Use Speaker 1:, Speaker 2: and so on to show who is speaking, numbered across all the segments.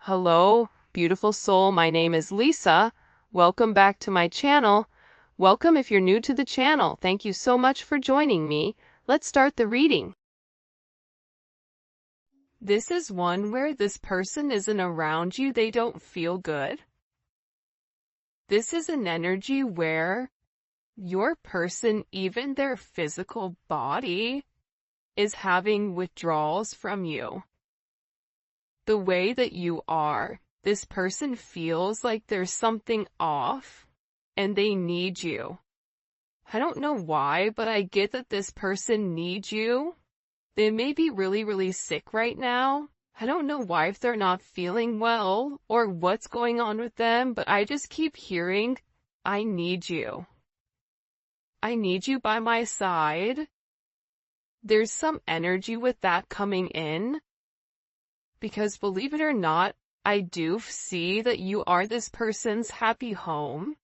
Speaker 1: Hello, beautiful soul. My name is Lisa. Welcome back to my channel. Welcome if you're new to the channel. Thank you so much for joining me. Let's start the reading. This is one where this person isn't around you. They don't feel good. This is an energy where your person, even their physical body, is having withdrawals from you. The way that you are, this person feels like there's something off and they need you. I don't know why, but I get that this person needs you. They may be really sick right now. I don't know why, if they're not feeling well or what's going on with them, but I just keep hearing, I need you. I need you by my side. There's some energy with that coming in. Because believe it or not, I do see that you are this person's happy home.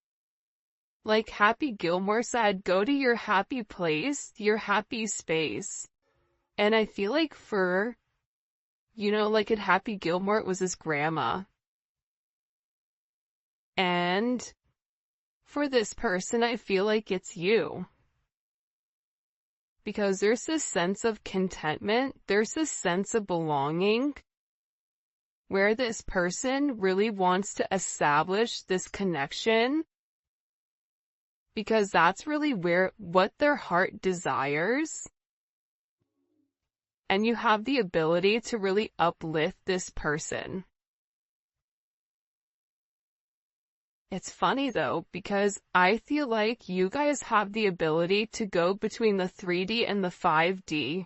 Speaker 1: Like Happy Gilmore said, go to your happy place, your happy space. And I feel like for, like at Happy Gilmore, it was his grandma. And for this person, I feel like it's you. Because there's this sense of contentment, there's this sense of belonging, where this person really wants to establish this connection, because that's really what their heart desires. And you have the ability to really uplift this person. It's funny though, because I feel like you guys have the ability to go between the 3D and the 5D.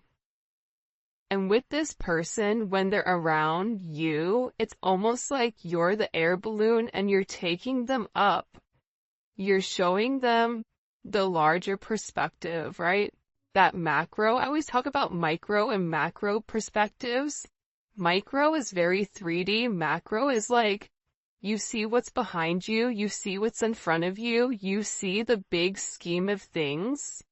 Speaker 1: And with this person, when they're around you, it's almost like you're the air balloon and you're taking them up. You're showing them the larger perspective, right? That macro. I always talk about micro and macro perspectives. Micro is very 3D. Macro is like, you see what's behind you, you see what's in front of you, you see the big scheme of things.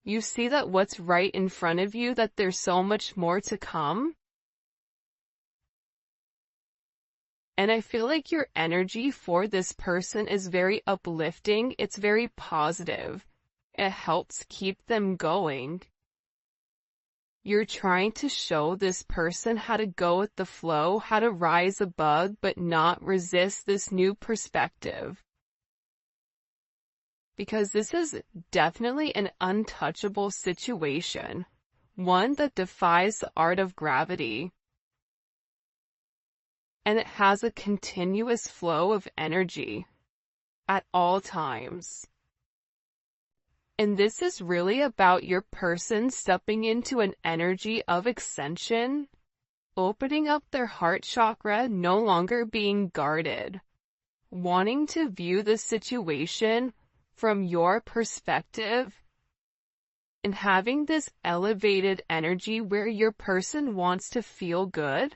Speaker 1: You see that what's right in front of you, that there's so much more to come. And I feel like your energy for this person is very uplifting. It's very positive. It helps keep them going. You're trying to show this person how to go with the flow, how to rise above, but not resist this new perspective. Because this is definitely an untouchable situation, one that defies the art of gravity. And it has a continuous flow of energy at all times. And this is really about your person stepping into an energy of ascension, opening up their heart chakra, no longer being guarded, wanting to view the situation from your perspective, and having this elevated energy where your person wants to feel good.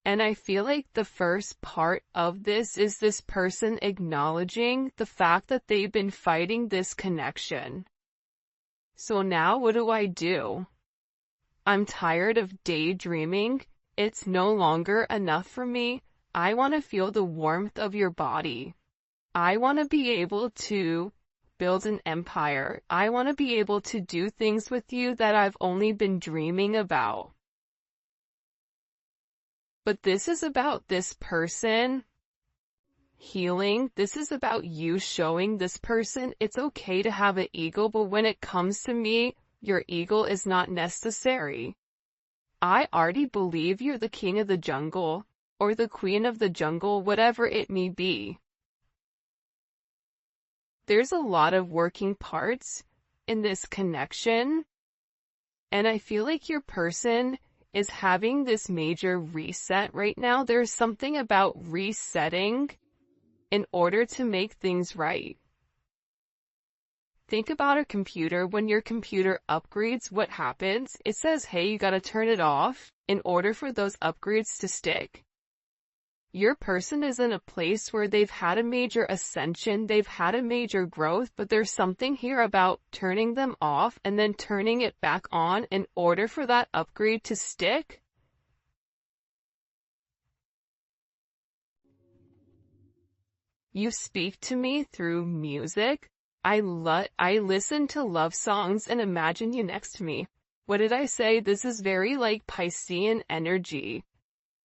Speaker 1: And I feel like the first part of this is this person acknowledging the fact that they've been fighting this connection. So now what do? I'm tired of daydreaming. It's no longer enough for me. I want to feel the warmth of your body. I want to be able to build an empire. I want to be able to do things with you that I've only been dreaming about. But this is about this person healing. This is about you showing this person it's okay to have an ego, but when it comes to me, your ego is not necessary. I already believe you're the king of the jungle, or the queen of the jungle, whatever it may be. There's a lot of working parts in this connection, and I feel like your person is having this major reset right now. There's something about resetting in order to make things right. Think about a computer. When your computer upgrades, what happens? It says, hey, you gotta turn it off in order for those upgrades to stick. Your person is in a place where they've had a major ascension, they've had a major growth, but there's something here about turning them off and then turning it back on in order for that upgrade to stick. You speak to me through music. I listen to love songs and imagine you next to me. What did I say? This is very like Piscean energy.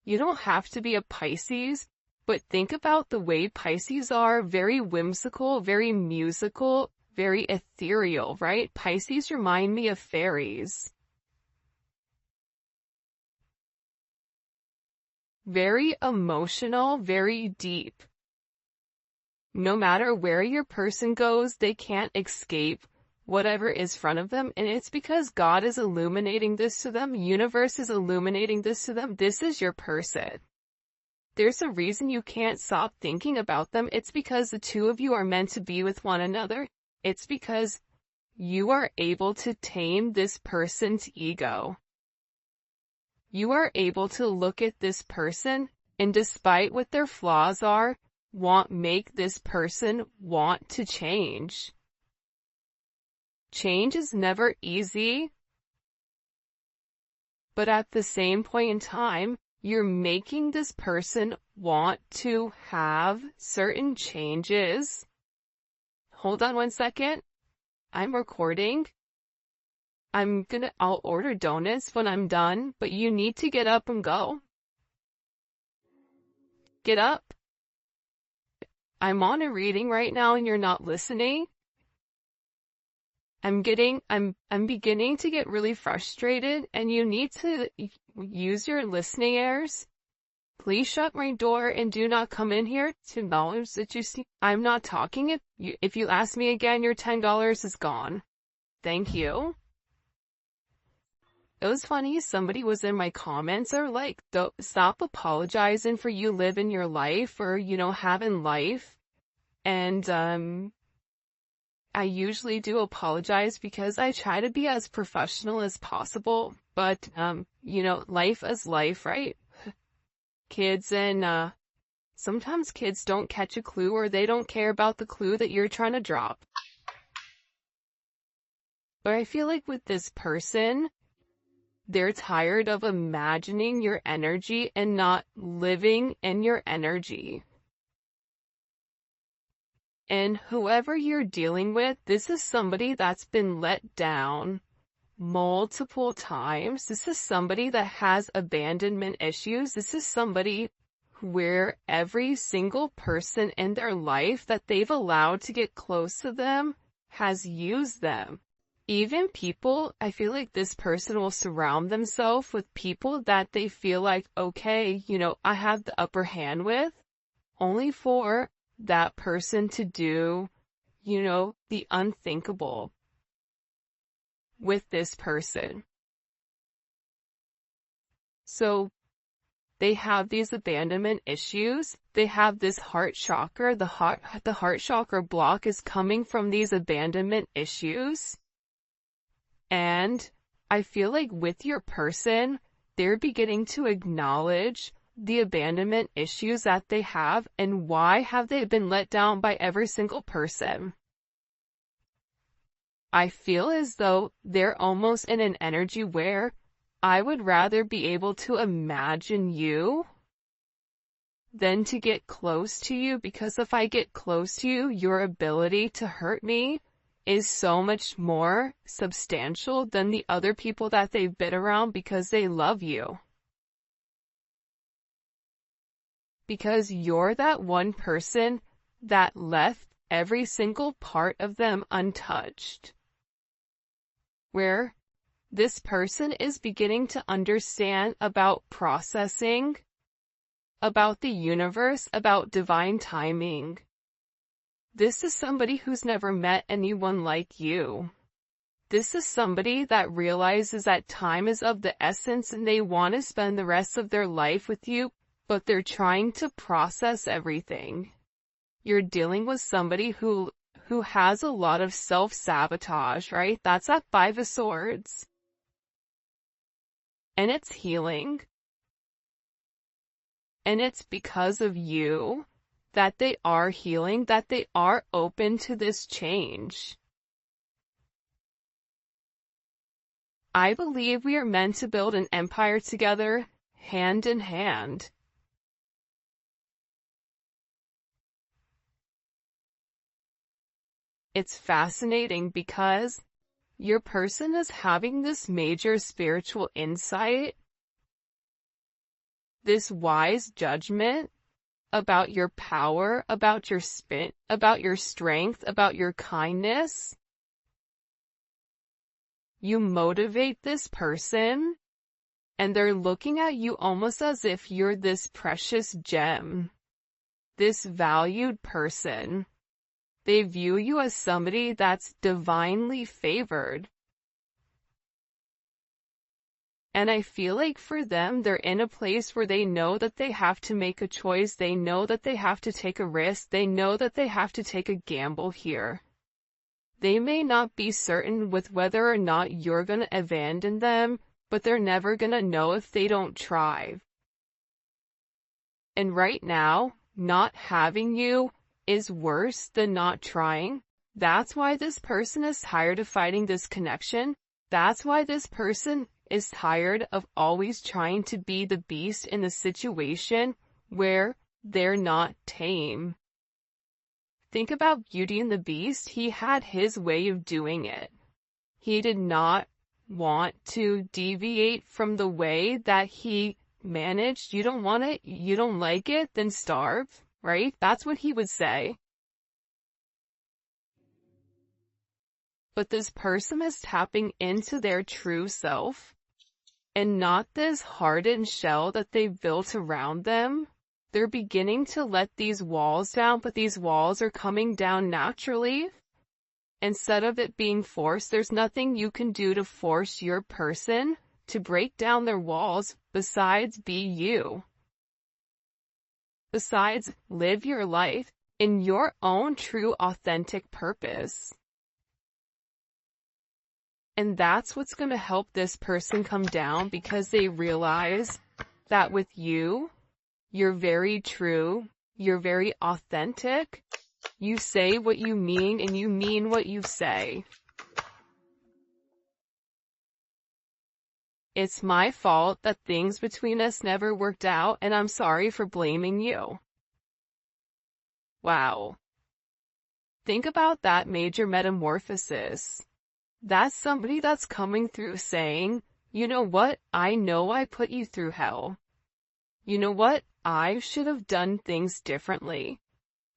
Speaker 1: You don't have to be a Pisces, but think about the way Pisces are, very whimsical, very musical, very ethereal, right? Pisces remind me of fairies. Very emotional, very deep. No matter where your person goes, they can't escape whatever is in front of them, and it's because God is illuminating this to them, universe is illuminating this to them. This is your person. There's a reason you can't stop thinking about them. It's because the two of you are meant to be with one another. It's because you are able to tame this person's ego. You are able to look at this person, and despite what their flaws are, make this person want to change. Change is never easy, but at the same point in time, you're making this person want to have certain changes. Hold on 1 second. I'm recording. I'll order donuts when I'm done, but you need to get up and go. Get up. I'm on a reading right now and you're not listening. I'm beginning to get really frustrated, and you need to use your listening ears. Please shut my door and do not come in here to acknowledge that you see. I'm not talking. If you ask me again, your $10 is gone. Thank you. It was funny, somebody was in my comments or like, stop apologizing for you living your life or, having life. And, I usually do apologize because I try to be as professional as possible, but, life is life, right? Kids and, sometimes kids don't catch a clue or they don't care about the clue that you're trying to drop. But I feel like with this person, they're tired of imagining your energy and not living in your energy. And whoever you're dealing with, this is somebody that's been let down multiple times. This is somebody that has abandonment issues. This is somebody where every single person in their life that they've allowed to get close to them has used them. Even people, I feel like this person will surround themselves with people that they feel like, okay, I have the upper hand with, only for that person to do, the unthinkable with this person. So they have these abandonment issues. They have this heart chakra. The heart chakra block is coming from these abandonment issues. And I feel like with your person, they're beginning to acknowledge the abandonment issues that they have, and why have they been let down by every single person. I feel as though they're almost in an energy where I would rather be able to imagine you than to get close to you, because if I get close to you, your ability to hurt me is so much more substantial than the other people that they've been around because they love you. Because you're that one person that left every single part of them untouched. Where this person is beginning to understand about processing, about the universe, about divine timing. This is somebody who's never met anyone like you. This is somebody that realizes that time is of the essence and they want to spend the rest of their life with you, but they're trying to process everything. You're dealing with somebody who has a lot of self-sabotage, right? That's that 5 of Swords. And it's healing. And it's because of you that they are healing, that they are open to this change. I believe we are meant to build an empire together, hand in hand. It's fascinating because your person is having this major spiritual insight, this wise judgment about your power, about your spin, about your strength, about your kindness. You motivate this person, and they're looking at you almost as if you're this precious gem, this valued person. They view you as somebody that's divinely favored. And I feel like for them, they're in a place where they know that they have to make a choice. They know that they have to take a risk. They know that they have to take a gamble here. They may not be certain with whether or not you're going to abandon them, but they're never going to know if they don't try. And right now, not having you is worse than not trying. That's why this person is tired of fighting this connection. That's why this person is tired of always trying to be the beast in the situation where they're not tame. Think about Beauty and the Beast. He had his way of doing it. He did not want to deviate from the way that he managed. You don't want it, you don't like it, then starve, right? That's what he would say. But this person is tapping into their true self, and not this hardened shell that they've built around them. They're beginning to let these walls down, but these walls are coming down naturally. Instead of it being forced, there's nothing you can do to force your person to break down their walls besides be you. Besides, live your life in your own true authentic purpose. And that's what's going to help this person come down, because they realize that with you, you're very true, you're very authentic, you say what you mean and you mean what you say. It's my fault that things between us never worked out, and I'm sorry for blaming you. Wow. Think about that major metamorphosis. That's somebody that's coming through saying, you know what, I know I put you through hell. You know what, I should have done things differently.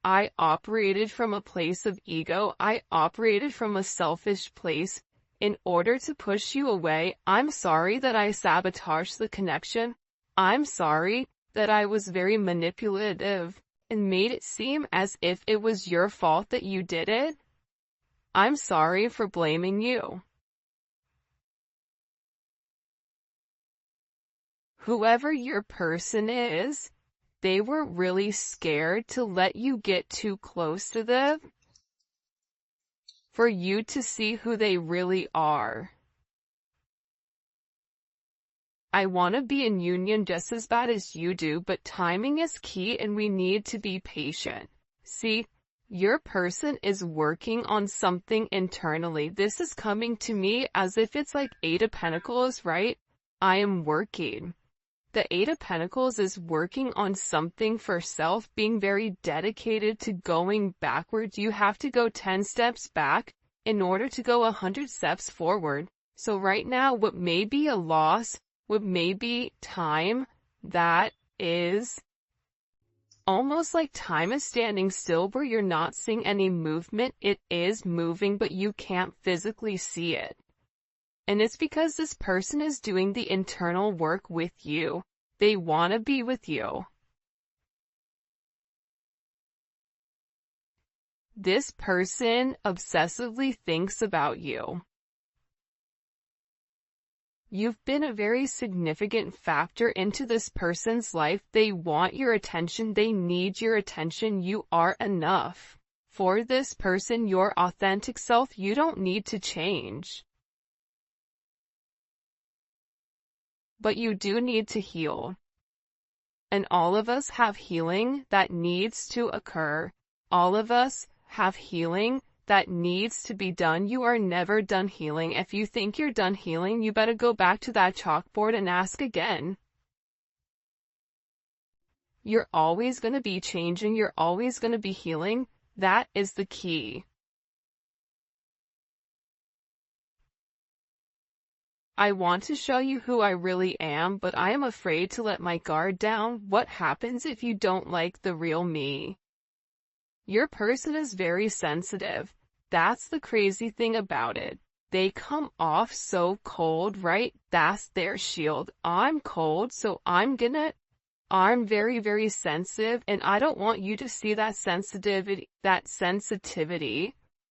Speaker 1: I operated from a place of ego. I operated from a selfish place in order to push you away. I'm sorry that I sabotaged the connection. I'm sorry that I was very manipulative and made it seem as if it was your fault that you did it. I'm sorry for blaming you. Whoever your person is, they were really scared to let you get too close to them, for you to see who they really are. I want to be in union just as bad as you do, but timing is key and we need to be patient. See, your person is working on something internally. This is coming to me as if it's like Eight of Pentacles, right? I am working. The Eight of Pentacles is working on something for self, being very dedicated to going backwards. You have to go 10 steps back in order to go 100 steps forward. So right now, what may be a loss, what may be time that is almost like time is standing still where you're not seeing any movement. It is moving, but you can't physically see it. And it's because this person is doing the internal work with you. They want to be with you. This person obsessively thinks about you. You've been a very significant factor into this person's life. They want your attention. They need your attention. You are enough. For this person, your authentic self, you don't need to change. But you do need to heal. And all of us have healing that needs to occur. All of us have healing that needs to be done. You are never done healing. If you think you're done healing, you better go back to that chalkboard and ask again. You're always going to be changing. You're always going to be healing. That is the key. I want to show you who I really am, but I am afraid to let my guard down. What happens if you don't like the real me? Your person is very sensitive. That's the crazy thing about it. They come off so cold, right? That's their shield. I'm cold, so I'm very, very sensitive, and I don't want you to see that sensitivity.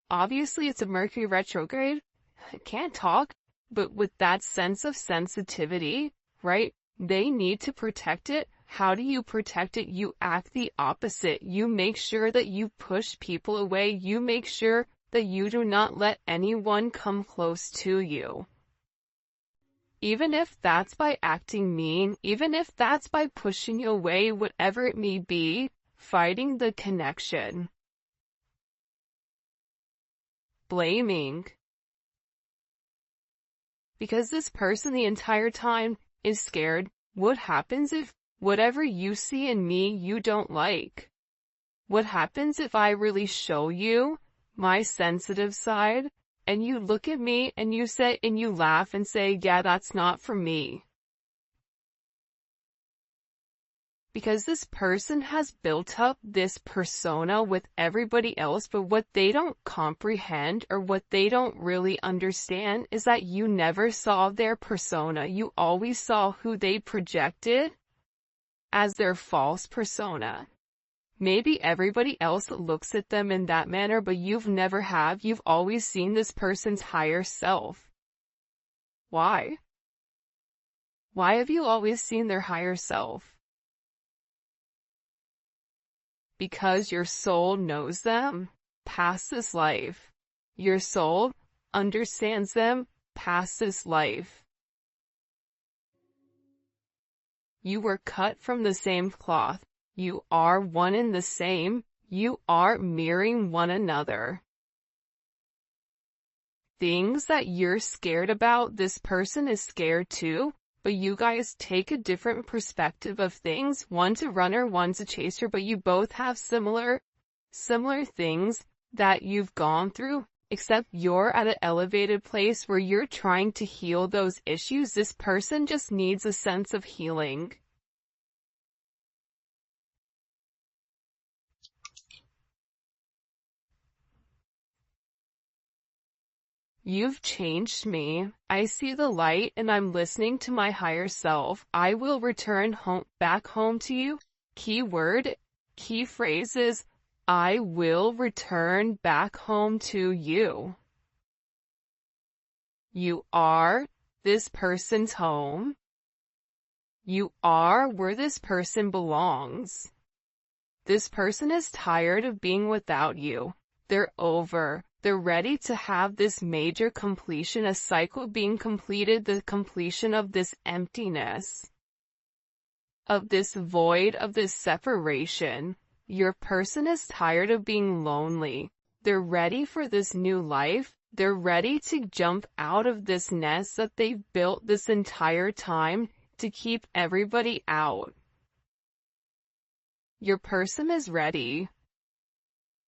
Speaker 1: Obviously, it's a Mercury retrograde. I can't talk, but with that sense of sensitivity, right? They need to protect it. How do you protect it? You act the opposite. You make sure that you push people away. You make sure that you do not let anyone come close to you. Even if that's by acting mean, even if that's by pushing away, whatever it may be, fighting the connection. Blaming. Because this person the entire time is scared. What happens if whatever you see in me you don't like? What happens if I really show you my sensitive side, and you look at me and you laugh and say, yeah, that's not for me? Because this person has built up this persona with everybody else, but what they don't comprehend or what they don't really understand is that you never saw their persona. You always saw who they projected as their false persona. Maybe everybody else looks at them in that manner, but you've always seen this person's higher self. Why? Why have you always seen their higher self? Because your soul knows them past this life. Your soul understands them past this life. You were cut from the same cloth. You are one and the same. You are mirroring one another. Things that you're scared about, this person is scared too, but you guys take a different perspective of things. One's a runner, one's a chaser, but you both have similar things that you've gone through, except you're at an elevated place where you're trying to heal those issues. This person just needs a sense of healing. You've changed me. I see the light and I'm listening to my higher self. I will return back home to you. Key phrases. I will return back home to you. You are this person's home. You are where this person belongs. This person is tired of being without you. They're over. They're ready to have this major completion, a cycle being completed, the completion of this emptiness, of this void, of this separation. Your person is tired of being lonely. They're ready for this new life. They're ready to jump out of this nest that they've built this entire time to keep everybody out. Your person is ready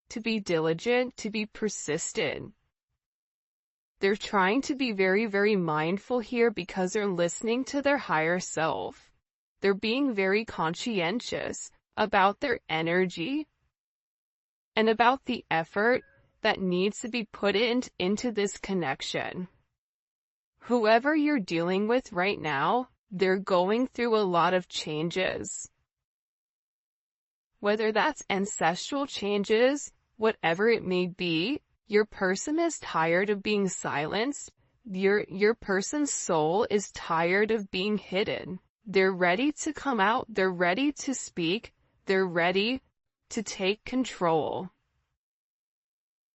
Speaker 1: to be diligent, to be persistent. They're trying to be very, very mindful here because they're listening to their higher self. They're being very conscientious about their energy and about the effort that needs to be put into this connection. Whoever you're dealing with right now, they're going through a lot of changes. Whether that's ancestral changes, whatever it may be, your person is tired of being silenced. Your person's soul is tired of being hidden. They're ready to come out. They're ready to speak. They're ready to take control.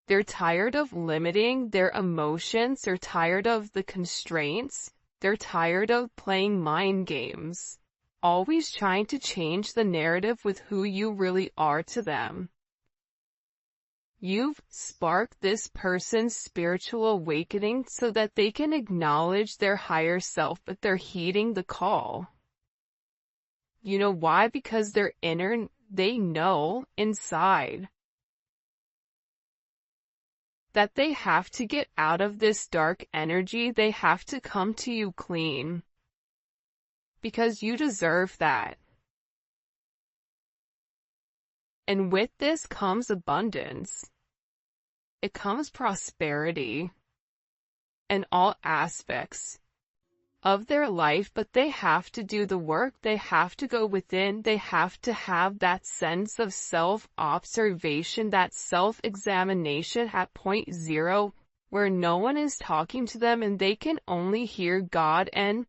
Speaker 1: They're tired of limiting their emotions. They're tired of the constraints. They're tired of playing mind games, always trying to change the narrative with who you really are to them. You've sparked this person's spiritual awakening so that they can acknowledge their higher self, but they're heeding the call. You know why? Because they know inside that they have to get out of this dark energy. They have to come to you clean. Because you deserve that. And with this comes abundance. It comes prosperity in all aspects of their life, but they have to do the work. They have to go within. They have to have that sense of self-observation, that self-examination at point zero, where no one is talking to them and they can only hear God and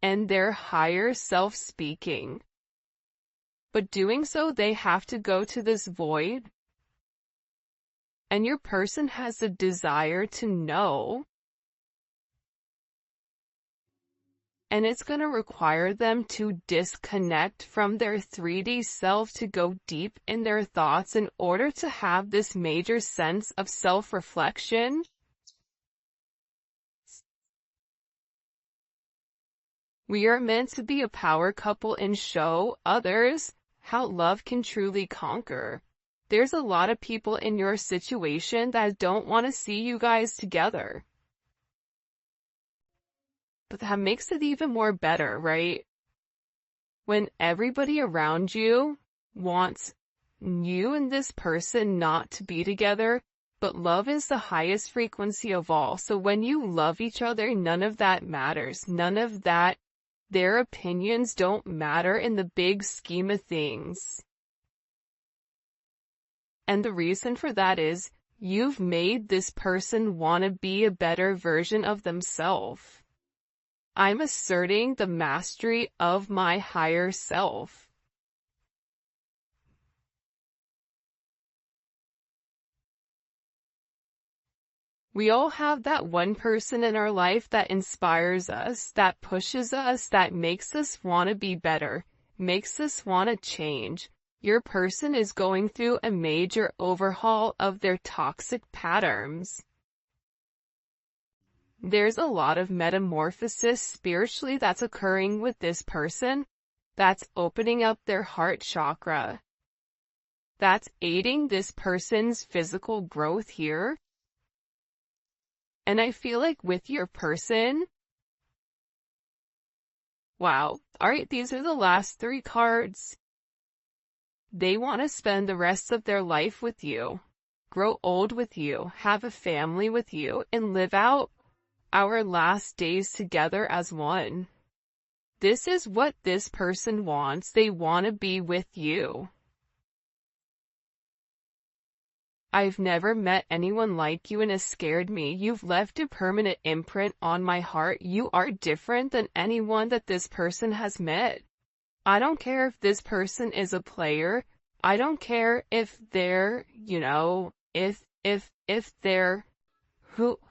Speaker 1: their higher self speaking. But doing so, they have to go to this void. And your person has a desire to know. And it's going to require them to disconnect from their 3D self to go deep in their thoughts in order to have this major sense of self-reflection. We are meant to be a power couple and show others how love can truly conquer. There's a lot of people in your situation that don't want to see you guys together. But that makes it even more better, right? When everybody around you wants you and this person not to be together, but love is the highest frequency of all. So when you love each other, none of that matters. None of that, their opinions don't matter in the big scheme of things. And the reason for that is you've made this person want to be a better version of themselves. I'm asserting the mastery of my higher self. We all have that one person in our life that inspires us, that pushes us, that makes us want to be better, makes us want to change. Your person is going through a major overhaul of their toxic patterns. There's a lot of metamorphosis spiritually that's occurring with this person, that's opening up their heart chakra, that's aiding this person's physical growth here. And I feel like with your person, wow, alright, these are the last 3 cards. They want to spend the rest of their life with you, grow old with you, have a family with you, and live out our last days together as one. This is what this person wants. They want to be with you. I've never met anyone like you and it scared me. You've left a permanent imprint on my heart. You are different than anyone that this person has met. I don't care if this person is a player. I don't care if they're, if they're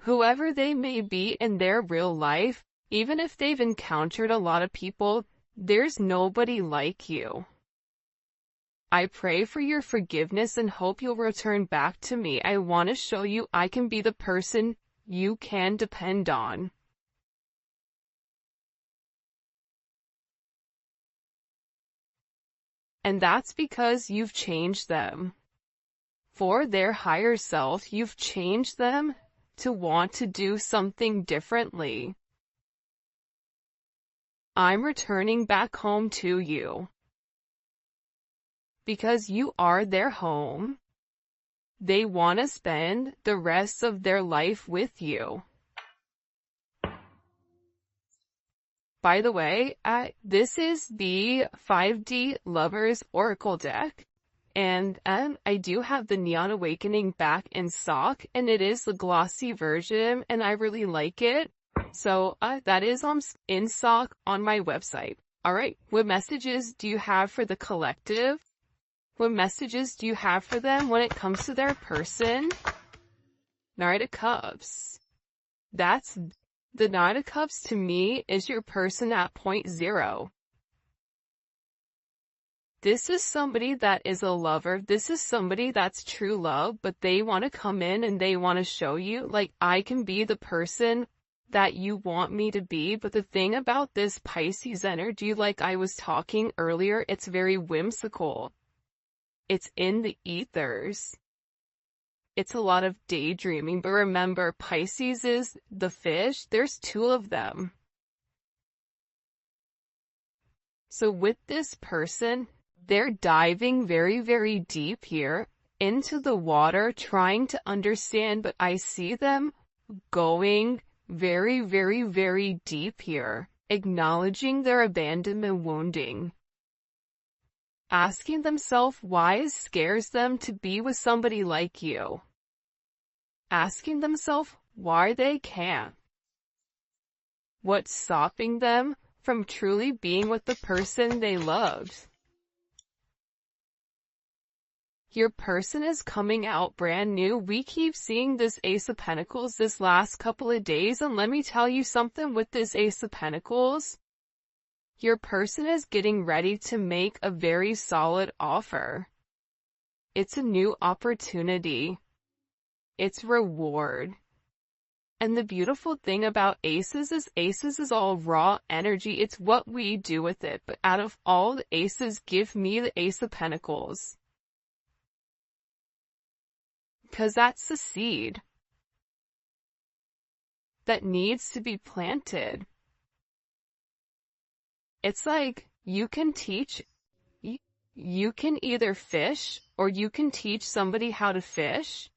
Speaker 1: whoever they may be in their real life, even if they've encountered a lot of people, there's nobody like you. I pray for your forgiveness and hope you'll return back to me. I want to show you I can be the person you can depend on. And that's because you've changed them. For their higher self, you've changed them to want to do something differently. I'm returning back home to you. Because you are their home. They want to spend the rest of their life with you. By the way, this is the 5D Lovers Oracle deck. And I do have the Neon Awakening back in stock, and it is the glossy version, and I really like it. So that is in stock on my website. Alright, what messages do you have for the collective? What messages do you have for them when it comes to their person? Knight of Cups. That's the Knight of Cups to me is your person at point zero. This is somebody that is a lover. This is somebody that's true love, but they want to come in and they want to show you, like, I can be the person that you want me to be. But the thing about this Pisces energy, like I was talking earlier, it's very whimsical. It's in the ethers. it's a lot of daydreaming, but remember, Pisces is the fish. There's two of them. So with this person, they're diving very, very deep here into the water, trying to understand, but I see them going very, very, very deep here, acknowledging their abandonment wounding, asking themselves why it scares them to be with somebody like you, asking themselves why they can't, what's stopping them from truly being with the person they loved. Your person is coming out brand new. We keep seeing this Ace of Pentacles this last couple of days, and let me tell you something with this Ace of Pentacles. Your person is getting ready to make a very solid offer. It's a new opportunity. It's reward. And the beautiful thing about aces is all raw energy. It's what we do with it. But out of all the aces, give me the Ace of Pentacles. Because that's the seed that needs to be planted. It's like you can teach, you can either fish or you can teach somebody how to fish.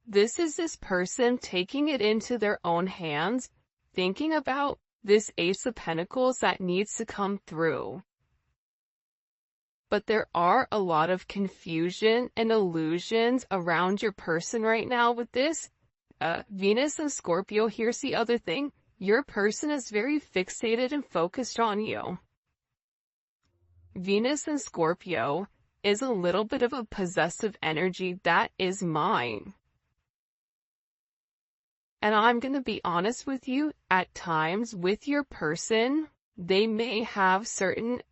Speaker 1: This is this person taking it into their own hands, thinking about this Ace of Pentacles that needs to come through. But there are a lot of confusion and illusions around your person right now with this. Venus and Scorpio, here's the other thing. Your person is very fixated and focused on you. Venus and Scorpio is a little bit of a possessive energy. That is mine. And I'm going to be honest with you, at times with your person, they may have certain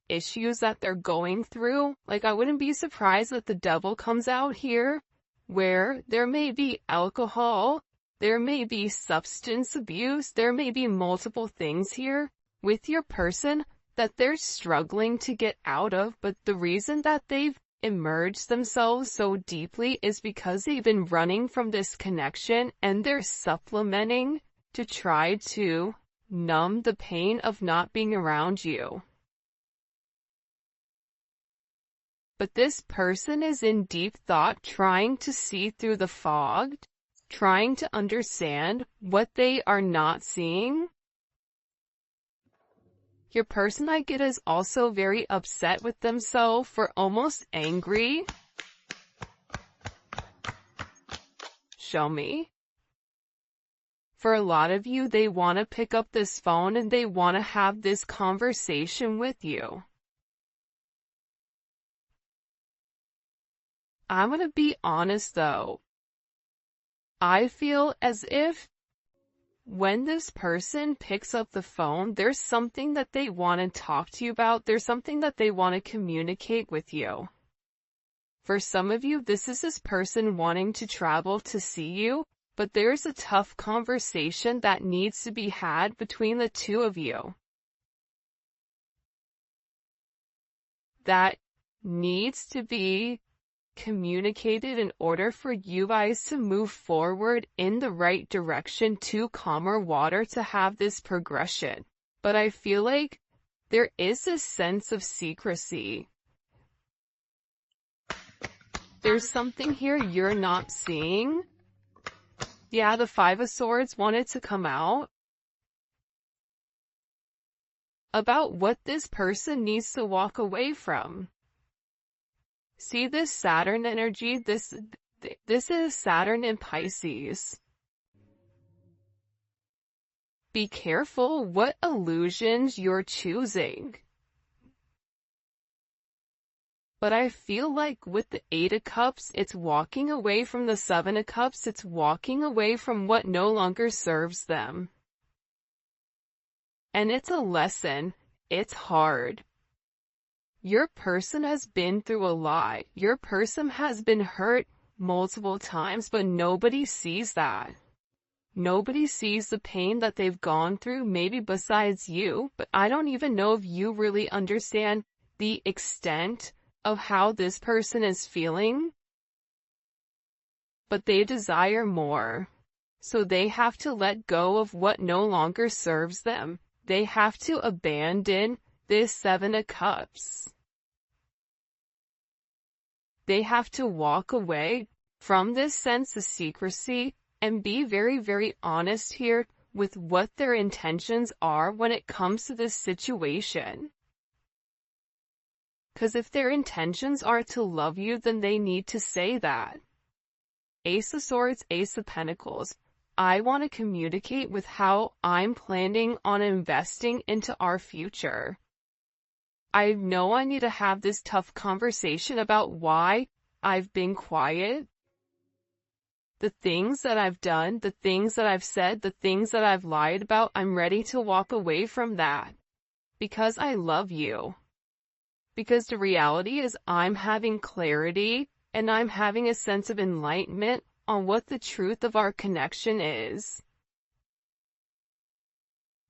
Speaker 1: issues that they're going through. Like, I wouldn't be surprised that the devil comes out here, where there may be alcohol, there may be substance abuse, there may be multiple things here with your person that they're struggling to get out of, but the reason that they've immersed themselves so deeply is because they've been running from this connection, and they're supplementing to try to numb the pain of not being around you. But this person is in deep thought, trying to see through the fog, trying to understand what they are not seeing. Your person, I get, is also very upset with themselves, or almost angry. Show me. For a lot of you, they want to pick up this phone and they want to have this conversation with you. I'm going to be honest though. I feel as if when this person picks up the phone, there's something that they want to talk to you about. There's something that they want to communicate with you. For some of you, this is this person wanting to travel to see you, but there's a tough conversation that needs to be had between the two of you. That needs to be communicated in order for you guys to move forward in the right direction, to calmer water, to have this progression. But I feel like there is a sense of secrecy. There's something here you're not seeing. Yeah, the Five of Swords wanted to come out about what this person needs to walk away from. See this Saturn energy? This is Saturn in Pisces. Be careful what illusions you're choosing. But I feel like with the Eight of Cups, it's walking away from the Seven of Cups. It's walking away from what no longer serves them. And it's a lesson. It's hard. Your person has been through a lot. Your person has been hurt multiple times, but nobody sees that. Nobody sees the pain that they've gone through, maybe besides you, but I don't even know if you really understand the extent of how this person is feeling. but they desire more. So they have to let go of what no longer serves them. They have to abandon this Seven of Cups. They have to walk away from this sense of secrecy and be very, very honest here with what their intentions are when it comes to this situation. Because if their intentions are to love you, then they need to say that. Ace of Swords, Ace of Pentacles. I want to communicate with how I'm planning on investing into our future. I know I need to have this tough conversation about why I've been quiet. The things that I've done, the things that I've said, the things that I've lied about, I'm ready to walk away from that. Because I love you. Because the reality is I'm having clarity and I'm having a sense of enlightenment on what the truth of our connection is.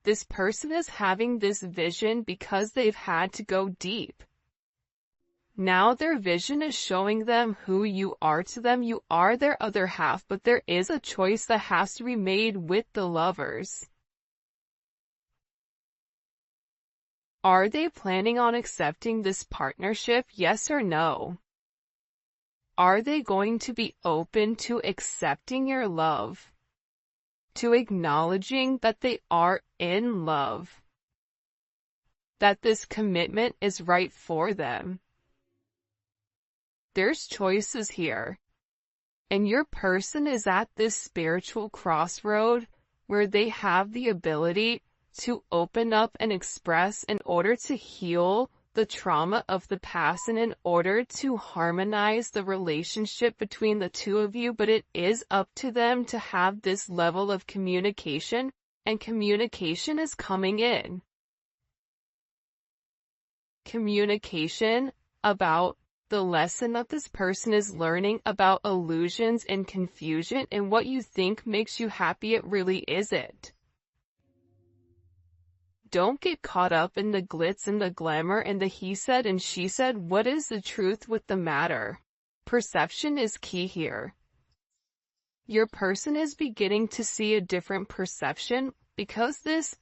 Speaker 1: This person is having this vision because they've had to go deep. Now their vision is showing them who you are to them. You are their other half, but there is a choice that has to be made with the lovers. Are they planning on accepting this partnership? Yes or no? Are they going to be open to accepting your love? To acknowledging that they are in love? That this commitment is right for them? There's choices here. And your person is at this spiritual crossroad where they have the ability to open up and express in order to heal the trauma of the past and in order to harmonize the relationship between the two of you, but it is up to them to have this level of communication, and communication is coming in. Communication about the lesson that this person is learning about illusions and confusion, and what you think makes you happy, it really isn't. Don't get caught up in the glitz and the glamour and the he said and she said. What is the truth with the matter? Perception is key here. Your person is beginning to see a different perception because this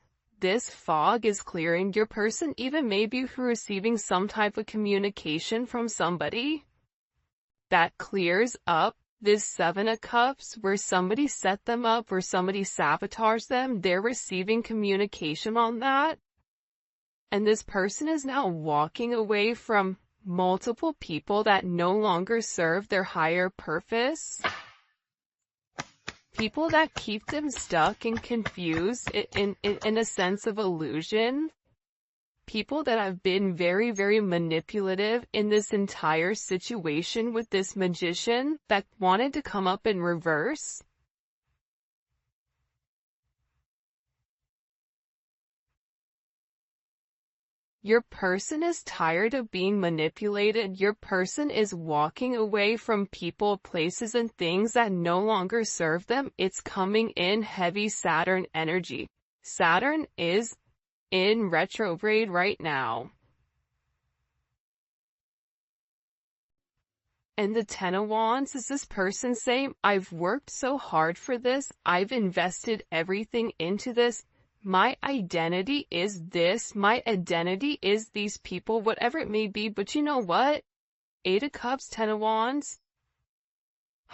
Speaker 1: fog is clearing. Your person even may be receiving some type of communication from somebody that clears up this Seven of Cups, where somebody set them up, where somebody sabotaged them. They're receiving communication on that. And this person is now walking away from multiple people that no longer serve their higher purpose. People that keep them stuck and confused in a sense of illusion. People that have been very, very manipulative in this entire situation with this magician that wanted to come up in reverse. Your person is tired of being manipulated. Your person is walking away from people, places, and things that no longer serve them. It's coming in heavy Saturn energy. Saturn is in retrograde right now. And the Ten of Wands is this person saying, I've worked so hard for this. I've invested everything into this. My identity is this. My identity is these people, whatever it may be. But you know what? Eight of Cups, Ten of Wands.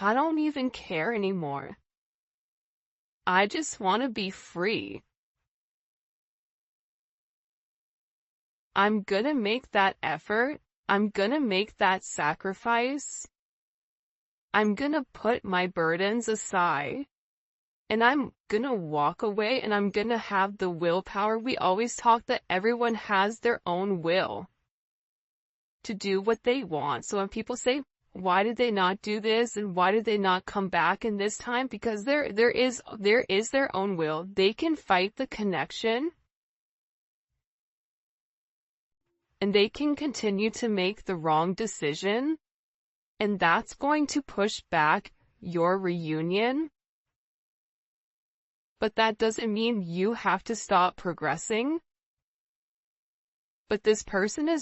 Speaker 1: I don't even care anymore. I just want to be free. I'm gonna make that effort. I'm gonna make that sacrifice. I'm gonna put my burdens aside. And I'm gonna walk away, and I'm gonna have the willpower. We always talk that everyone has their own will to do what they want. So when people say, why did they not do this? And why did they not come back in this time? Because there is their own will. They can fight the connection. And they can continue to make the wrong decision, and that's going to push back your reunion. But that doesn't mean you have to stop progressing. But this person is